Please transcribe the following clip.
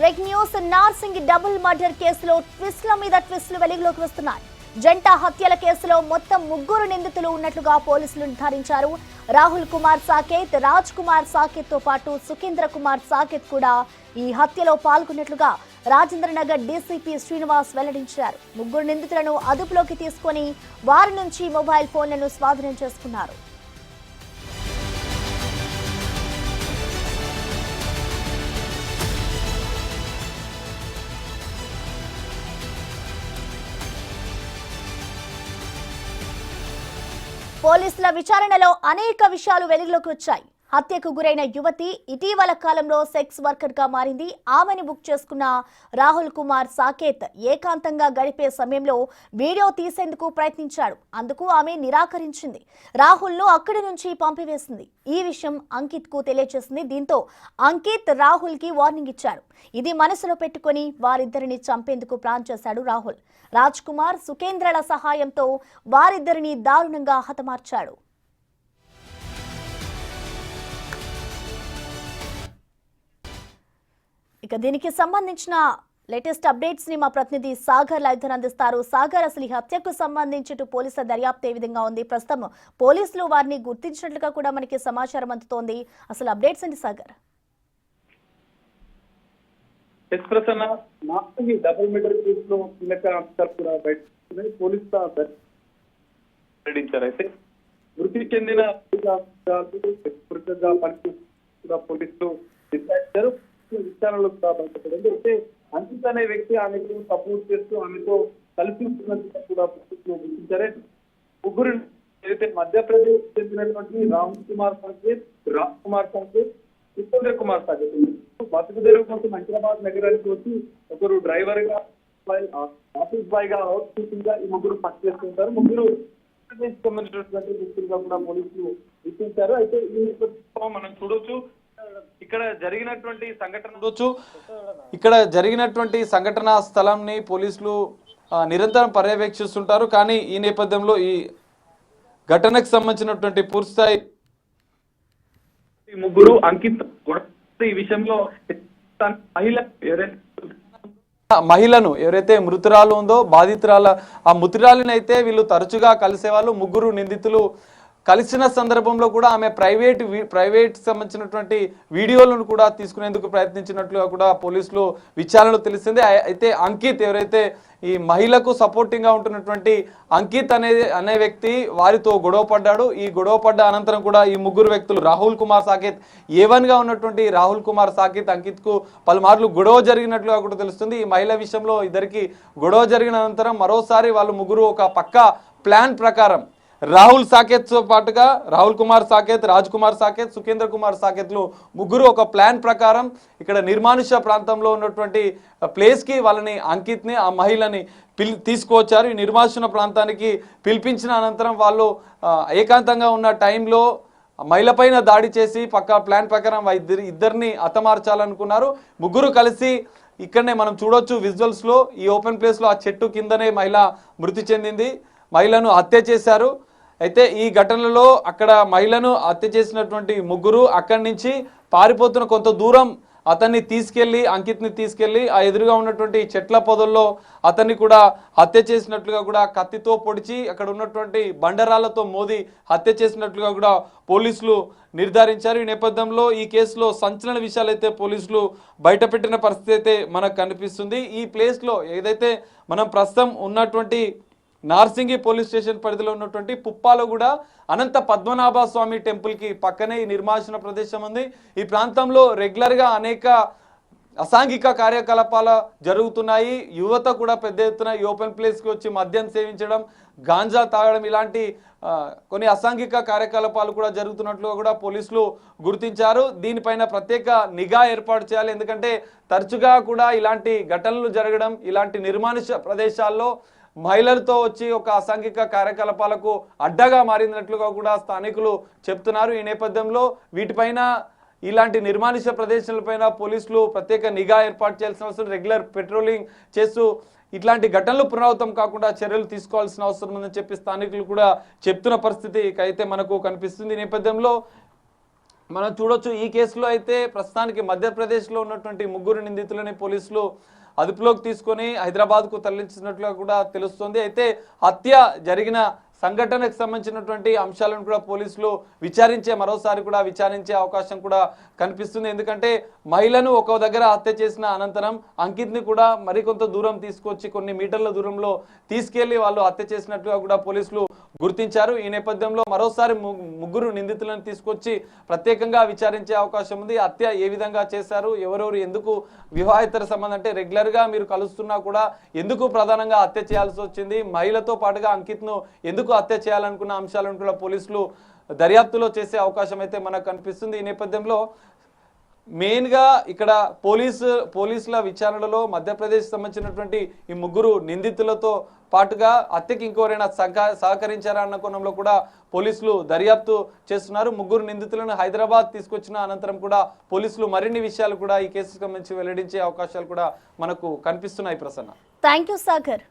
Break news. Narsingi double murder కేసులో ట్విస్ట్ల మీద ట్విస్టులు వెలుగులోకి వస్తున్నాయి. జంట హత్యల కేసులో మొత్తం 3 నిందితులు ఉన్నట్లుగా పోలీసులు నిర్ధారించారు. రాహుల్ కుమార్ సాకేత్, రాజ్ కుమార్ సాకేత్ తో పాటు సుఖేంద్ర కుమార్ సాకేత్ కూడా ఈ హత్యలో పాల్గొన్నట్లుగా రాజేంద్రనగర్ డీసీపీ శ్రీనివాస్ వెల్లడించారు. 3 నిందితులను అదుపులోకి తీసుకొని వారి నుంచి మొబైల్ ఫోన్లను స్వాధీనం చేసుకున్నారు. పోలీసుల విచారణలో అనేక విషయాలు వెలుగులోకి వచ్చాయి. హత్యకు గురైన యువతి ఇటీవల కాలంలో సెక్స్ వర్కర్ గా మారింది. ఆమెను బుక్ చేసుకున్న రాహుల్ కుమార్ సాకేత్ ఏకాంతంగా గడిపే సమయంలో వీడియో తీసేందుకు ప్రయత్నించాడు. అందుకు ఆమె నిరాకరించింది. రాహుల్ ను అక్కడి నుంచి పంపివేసింది. ఈ విషయం అంకిత్ కు తెలియజేసింది. దీంతో అంకిత్ రాహుల్ కి వార్నింగ్ ఇచ్చాడు. ఇది మనసులో పెట్టుకుని వారిద్దరిని చంపేందుకు ప్లాన్ చేశాడు రాహుల్. రాజ్ కుమార్, సుఖేంద్రల సహాయంతో వారిద్దరిని దారుణంగా హతమార్చాడు. ఇక దీనికి సంబంధించిన లేటెస్ట్ అప్డేట్స్ ని మా ప్రతినిధి సాగర్ లైవ్ ద్వారా అందిస్తారు. సాగర్, అసలు ఈ హత్యకు సంబంధించి పోలీసుల దర్యాప్తు ఏ విధంగా ఉంది? ప్రస్తుతం పోలీసులు వారిని గుర్తించినట్లుగా కూడా మనకి సమాచారం అందుతోంది. అసలు అప్డేట్స్ ఏంటి సాగర్? డబుల్ మర్డర్ కేసులో కీలక అంశాలు కూడా బయట పోలీసులు వెల్లడించారు. అయితే మృతి చెందిన పోలీసులు నిర్ధారించారు. విచారణలో బయటపడింది. అయితే అంకిత్ అనే వ్యక్తి ఆమెకు సపోర్ట్ చేస్తూ ఆమెతో కలిసి ఉంటున్నట్టు కూడా పోలీసులు గుర్తించారు. 3 ఏదైతే మధ్యప్రదేశ్ చెందినటువంటి రాహుల్ కుమార్ సాకేత్, రాజ్ కుమార్ సాకేత్, సుఖేంద్ర కుమార్ సాకేత్ బతుకు తెరువు కోసం హైదరాబాద్ నగరానికి వచ్చి ఒకరు డ్రైవర్ గా, ఆఫీస్ బాయ్ గా, హౌస్ కీపింగ్ గా ఈ 3 పనిచేస్తుంటారు. 3 సంబంధించినటువంటి వ్యక్తులుగా కూడా పోలీసులు గుర్తించారు. అయితే ఈ నేపథ్యంలో మనం చూడొచ్చు, ఇక్కడ జరిగినటువంటి సంఘటన స్థలాన్ని పోలీసులు నిరంతరం పర్యవేక్షిస్తుంటారు. కానీ ఈ నేపథ్యంలో ఈ ఘటనకు సంబంధించినటువంటి పూర్తిస్థాయి 3 అంకిత్ ఈ విషయంలో మహిళను ఎవరైతే మృతురాలు ఉందో బాధితురాల ఆ మృతురాలిని అయితే వీళ్ళు తరచుగా కలిసేవాళ్ళు. 3 నిందితులు కలిసిన సందర్భంలో కూడా ఆమె ప్రైవేట్ సంబంధించినటువంటి వీడియోలను కూడా తీసుకునేందుకు ప్రయత్నించినట్లుగా కూడా పోలీసులు విచారణలో తెలిసింది. అయితే అంకిత్ ఎవరైతే ఈ మహిళకు సపోర్టింగ్ గా ఉంటున్నటువంటి అంకిత్ అనే వ్యక్తి వారితో గొడవ పడ్డాడు. ఈ గొడవ పడ్డ అనంతరం కూడా ఈ 3 వ్యక్తులు రాహుల్ కుమార్ సాకేత్ A1 గా ఉన్నటువంటి రాహుల్ కుమార్ సాకేత్ అంకిత్ కు పలుమార్లు గొడవ జరిగినట్లుగా కూడా తెలుస్తుంది. ఈ మహిళ విషయంలో ఇద్దరికి గొడవ జరిగిన అనంతరం మరోసారి వాళ్ళు 3 ఒక పక్కా ప్లాన్ ప్రకారం రాహుల్ సాకేత్ తో పాటుగా రాహుల్ కుమార్ సాకేత్, రాజ్ కుమార్ సాకేత్, సుఖేంద్ర కుమార్ సాకేత్లు 3 ఒక ప్లాన్ ప్రకారం ఇక్కడ నిర్మానుష్య ప్రాంతంలో ఉన్నటువంటి ప్లేస్ కి వాళ్ళని అంకిత్ ని ఆ మహిళని తీసుకువచ్చారు. ఈ నిర్మానుష్య ప్రాంతానికి పిలిపించిన అనంతరం వాళ్ళు ఏకాంతంగా ఉన్న టైంలో మహిళ పైన దాడి చేసి పక్కా ప్లాన్ ప్రకారం ఇద్దరిని హతమార్చాలనుకున్నారు. 3 కలిసి ఇక్కడనే మనం చూడొచ్చు విజువల్స్ లో, ఈ ఓపెన్ ప్లేస్ లో ఆ చెట్టు కిందనే మహిళ మృతి చెందింది. మహిళను హత్య చేశారు. అయితే ఈ ఘటనలో అక్కడ మహిళను హత్య చేసినటువంటి 3 అక్కడి నుంచి పారిపోతున్న కొంత దూరం అతన్ని తీసుకెళ్లి అంకిత్ని తీసుకెళ్లి ఆ ఎదురుగా ఉన్నటువంటి చెట్ల పొదల్లో అతన్ని కూడా హత్య చేసినట్లుగా కూడా కత్తితో పొడిచి అక్కడ ఉన్నటువంటి బండరాళ్లతో మోది హత్య చేసినట్లుగా కూడా పోలీసులు నిర్ధారించారు. ఈ నేపథ్యంలో ఈ కేసులో సంచలన విషయాలు అయితే పోలీసులు బయటపెట్టిన పరిస్థితి అయితే మనకు కనిపిస్తుంది. ఈ ప్లేస్లో ఏదైతే మనం ప్రస్తుతం ఉన్నటువంటి నార్సింగి పోలీస్ స్టేషన్ పరిధిలో ఉన్నటువంటి పుప్పాలో కూడా అనంత పద్మనాభ స్వామి టెంపుల్ కి పక్కనే ఈ నిర్మానుష్య ప్రదేశం ఉంది. ఈ ప్రాంతంలో రెగ్యులర్ గా అనేక అసాంఘిక కార్యకలాపాలు జరుగుతున్నాయి. యువత కూడా పెద్ద ఎత్తున ఈ ఓపెన్ ప్లేస్ కి వచ్చి మద్యం సేవించడం, గాంజా తాగడం ఇలాంటి కొన్ని అసాంఘిక కార్యకలాపాలు కూడా జరుగుతున్నట్లు కూడా పోలీసులు గుర్తించారు. దీనిపైన ప్రత్యేక నిఘా ఏర్పాటు చేయాలి. ఎందుకంటే తరచుగా కూడా ఇలాంటి ఘటనలు జరగడం, ఇలాంటి నిర్మానుష్య ప్రదేశాల్లో మహిళలతో వచ్చి ఒక అసాంఘిక కార్యకలాపాలకు అడ్డగా మారినట్లుగా కూడా స్థానికులు చెప్తున్నారు. ఈ నేపథ్యంలో వీటిపైన ఇలాంటి నిర్మానుష్య ప్రదేశాలపైన పోలీసులు ప్రత్యేక నిఘా ఏర్పాటు చేయాల్సిన అవసరం, రెగ్యులర్ పెట్రోలింగ్ చేస్తూ ఇట్లాంటి ఘటనలు పునరావృతం కాకుండా చర్యలు తీసుకోవాల్సిన అవసరం ఉందని చెప్పి స్థానికులు కూడా చెప్తున్న పరిస్థితి అయితే మనకు కనిపిస్తుంది. ఈ నేపథ్యంలో మనం చూడొచ్చు ఈ కేసులో అయితే ప్రస్తుతానికి మధ్యప్రదేశ్లో ఉన్నటువంటి ముగ్గురు నిందితులని పోలీసులు అదుపులోకి తీసుకొని హైదరాబాద్కు తరలించినట్లుగా కూడా తెలుస్తోంది. అయితే హత్య జరిగిన సంఘటనకు సంబంధించినటువంటి అంశాలను కూడా పోలీసులు మరోసారి కూడా విచారించే అవకాశం కూడా కనిపిస్తుంది. ఎందుకంటే మహిళను ఒక దగ్గర హత్య చేసిన అనంతరం అంకిత్ని కూడా మరికొంత దూరం తీసుకొచ్చి కొన్ని మీటర్ల దూరంలో తీసుకెళ్లి వాళ్ళు హత్య చేసినట్లుగా కూడా పోలీసులు గుర్తించారు. ఈ నేపథ్యంలో మరోసారి ముగ్గురు నిందితులను తీసుకొచ్చి ప్రత్యేకంగా విచారించే అవకాశం ఉంది. హత్య ఏ విధంగా చేశారు, ఎవరెవరు ఎందుకు వివాహేతర సంబంధం అంటే రెగ్యులర్ గా మీరు కలుస్తున్నా కూడా ఎందుకు ప్రధానంగా హత్య చేయాల్సి వచ్చింది, మహిళతో పాటుగా అంకిత్ను ఎందుకు హత్య చేయాలనుకున్న అంశాలను కూడా పోలీసులు దర్యాప్తులో చేసే అవకాశం అయితే మనకు కనిపిస్తుంది. ఈ నేపథ్యంలో మెయిన్ గా ఇక్కడ పోలీసుల విచారణలో మధ్యప్రదేశ్ సంబంధించినటువంటి ఈ ముగ్గురు నిందితులతో పాటుగా హత్యకి ఇంకెవరైనా సహకరించారా అన్న కోణంలో కూడా పోలీసులు దర్యాప్తు చేస్తున్నారు. ముగ్గురు నిందితులను హైదరాబాద్ తీసుకొచ్చిన అనంతరం కూడా పోలీసులు మరిన్ని విషయాలు కూడా ఈ కేసుకు సంబంధించి వెల్లడించే అవకాశాలు కూడా మనకు కనిపిస్తున్నాయి. Prasanna, thank you Sagar.